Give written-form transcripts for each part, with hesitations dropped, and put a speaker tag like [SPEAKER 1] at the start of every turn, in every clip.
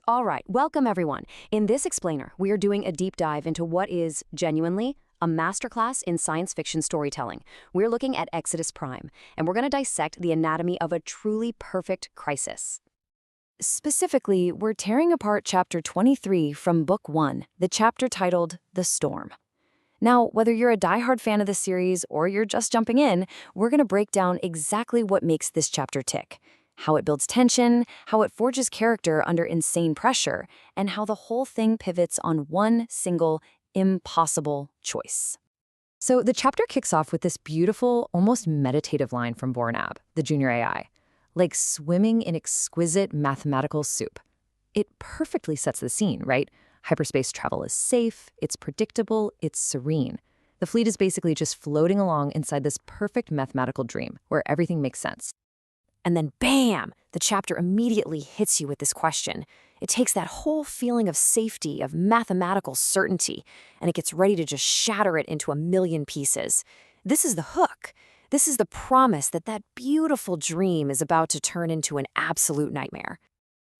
[SPEAKER 1] All right, welcome everyone. In this explainer, we are doing a deep dive into what is, genuinely, a masterclass in science fiction storytelling. We're looking at Exodus Prime, and we're going to dissect the anatomy of a truly perfect crisis. Specifically, we're tearing apart Chapter 23 from Book 1, the chapter titled The Storm. Now, whether you're a diehard fan of the series or you're just jumping in, we're going to break down exactly what makes this chapter tick, how it builds tension, how it forges character under insane pressure, and how the whole thing pivots on one single, impossible choice. So the chapter kicks off with this beautiful, almost meditative line from Vornab, the junior AI, like swimming in exquisite mathematical soup. It perfectly sets the scene, right? Hyperspace travel is safe, it's predictable, it's serene. The fleet is basically just floating along inside this perfect mathematical dream where everything makes sense. And then bam, the chapter immediately hits you with this question. It takes that whole feeling of safety, of mathematical certainty, and it gets ready to just shatter it into a million pieces. This is the hook. This is the promise that that beautiful dream is about to turn into an absolute nightmare.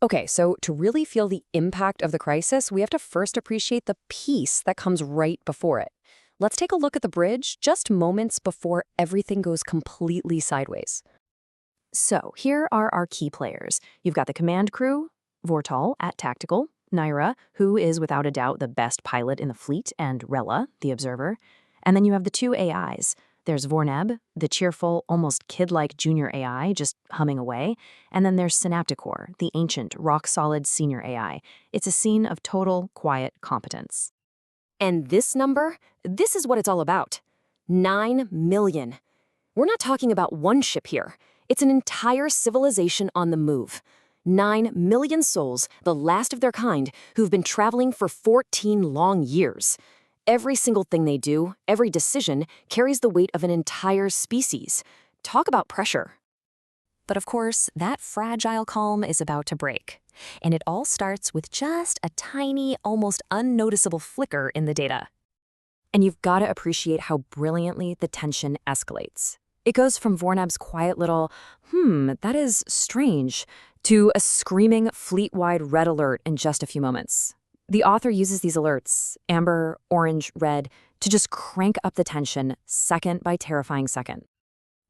[SPEAKER 1] Okay, so to really feel the impact of the crisis, we have to first appreciate the peace that comes right before it. Let's take a look at the bridge just moments before everything goes completely sideways. So here are our key players. You've got the command crew, Vortal at Tactical, Naira, who is without a doubt the best pilot in the fleet, and Rella, the observer. And then you have the two AIs. There's Vorneb, the cheerful, almost kid-like junior AI, just humming away. And then there's Synapticore, the ancient, rock-solid senior AI. It's a scene of total, quiet competence. And this number? This is what it's all about. 9 million. We're not talking about one ship here. It's an entire civilization on the move. 9 million souls, the last of their kind, who've been traveling for 14 long years. Every single thing they do, every decision, carries the weight of an entire species. Talk about pressure. But of course, that fragile calm is about to break. And it all starts with just a tiny, almost unnoticeable flicker in the data. And you've got to appreciate how brilliantly the tension escalates. It goes from Vornab's quiet little, that is strange, to a screaming fleet-wide red alert in just a few moments. The author uses these alerts, amber, orange, red, to just crank up the tension second by terrifying second.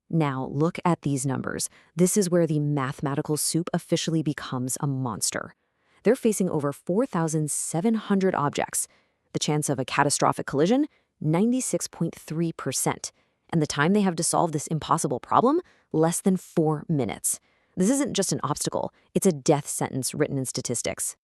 [SPEAKER 1] Now, look at these numbers. This is where the mathematical soup officially becomes a monster. They're facing over 4,700 objects. The chance of a catastrophic collision, 96.3%. And the time they have to solve this impossible problem, less than 4 minutes. This isn't just an obstacle, it's a death sentence written in statistics.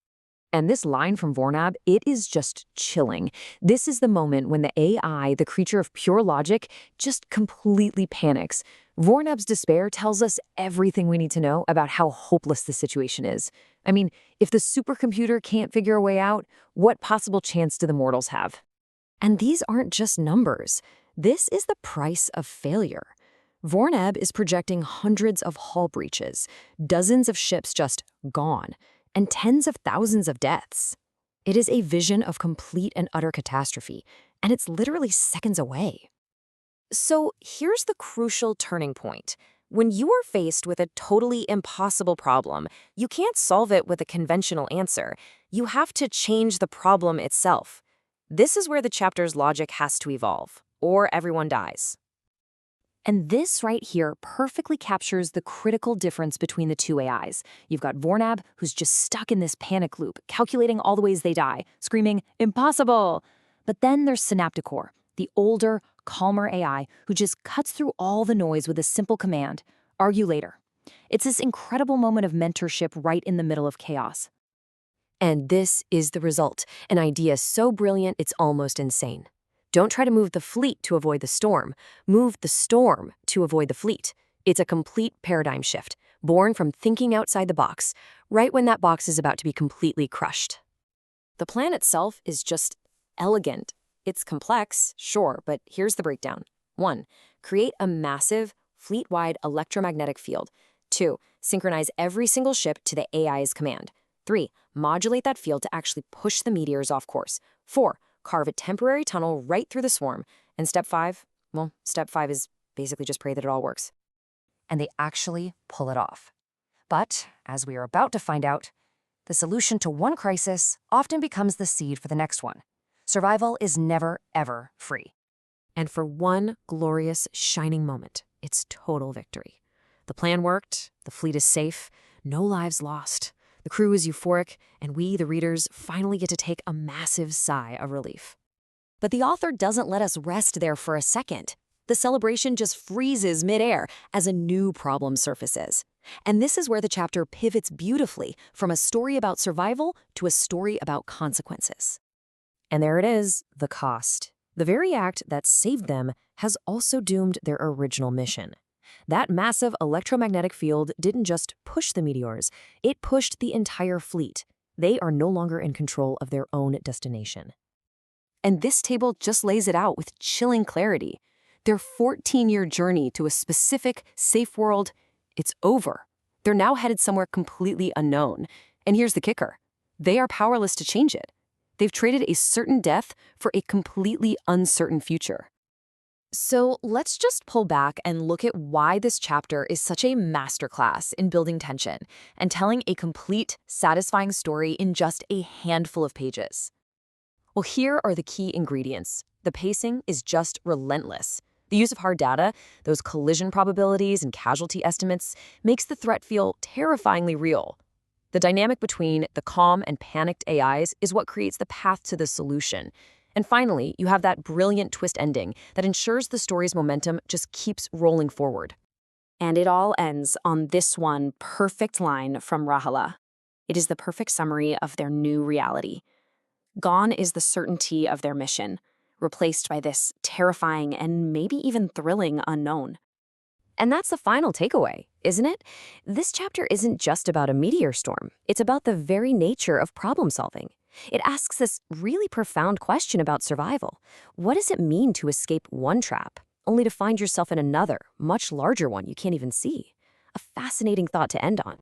[SPEAKER 1] And this line from Vornab, it is just chilling. This is the moment when the AI, the creature of pure logic, just completely panics. Vornab's despair tells us everything we need to know about how hopeless the situation is. I mean, if the supercomputer can't figure a way out, what possible chance do the mortals have? And these aren't just numbers. This is the price of failure. Vornab is projecting hundreds of hull breaches, dozens of ships just gone, and tens of thousands of deaths. It is a vision of complete and utter catastrophe, and it's literally seconds away. So here's the crucial turning point. When you are faced with a totally impossible problem, you can't solve it with a conventional answer. You have to change the problem itself. This is where the chapter's logic has to evolve, or everyone dies. And this right here perfectly captures the critical difference between the two AIs. You've got Vornab, who's just stuck in this panic loop, calculating all the ways they die, screaming, "Impossible!" But then there's Synapticore, the older, calmer AI who just cuts through all the noise with a simple command, "Argue later." It's this incredible moment of mentorship right in the middle of chaos. And this is the result, an idea so brilliant it's almost insane. Don't try to move the fleet to avoid the storm. Move the storm to avoid the fleet. It's a complete paradigm shift, born from thinking outside the box, right when that box is about to be completely crushed. The plan itself is just elegant. It's complex, sure, but here's the breakdown. 1. Create a massive, fleet-wide electromagnetic field. 2. Synchronize every single ship to the AI's command. 3. Modulate that field to actually push the meteors off course. 4. Carve a temporary tunnel right through the swarm. And step 5? Well, step 5 is basically just pray that it all works. And they actually pull it off. But, as we are about to find out, The solution to one crisis often becomes the seed for the next one. Survival is never, ever free.
[SPEAKER 2] And for one glorious, shining moment, it's total victory. The plan worked, the fleet is safe, no lives lost. The crew is euphoric, and we, the readers, finally get to take a massive sigh of relief.
[SPEAKER 1] But the author doesn't let us rest there for a second. The celebration just freezes midair as a new problem surfaces. And this is where the chapter pivots beautifully from a story about survival to a story about consequences.
[SPEAKER 2] And there it is, the cost. The very act that saved them has also doomed their original mission. That massive electromagnetic field didn't just push the meteors, it pushed the entire fleet. They are no longer in control of their own destination.
[SPEAKER 1] And this table just lays it out with chilling clarity. Their 14-year journey to a specific, safe world, it's over. They're now headed somewhere completely unknown. And here's the kicker. They are powerless to change it. They've traded a certain death for a completely uncertain future.
[SPEAKER 2] So let's just pull back and look at why this chapter is such a masterclass in building tension and telling a complete, satisfying story in just a handful of pages. Well, here are the key ingredients. The pacing is just relentless. The use of hard data, those collision probabilities and casualty estimates, makes the threat feel terrifyingly real. The dynamic between the calm and panicked AIs is what creates the path to the solution. And finally, you have that brilliant twist ending that ensures the story's momentum just keeps rolling forward.
[SPEAKER 3] And it all ends on this one perfect line from Rahala. It is the perfect summary of their new reality. Gone is the certainty of their mission, replaced by this terrifying and maybe even thrilling unknown.
[SPEAKER 1] And that's the final takeaway, isn't it? This chapter isn't just about a meteor storm. It's about the very nature of problem solving. It asks this really profound question about survival. What does it mean to escape one trap, only to find yourself in another, much larger one you can't even see? A fascinating thought to end on.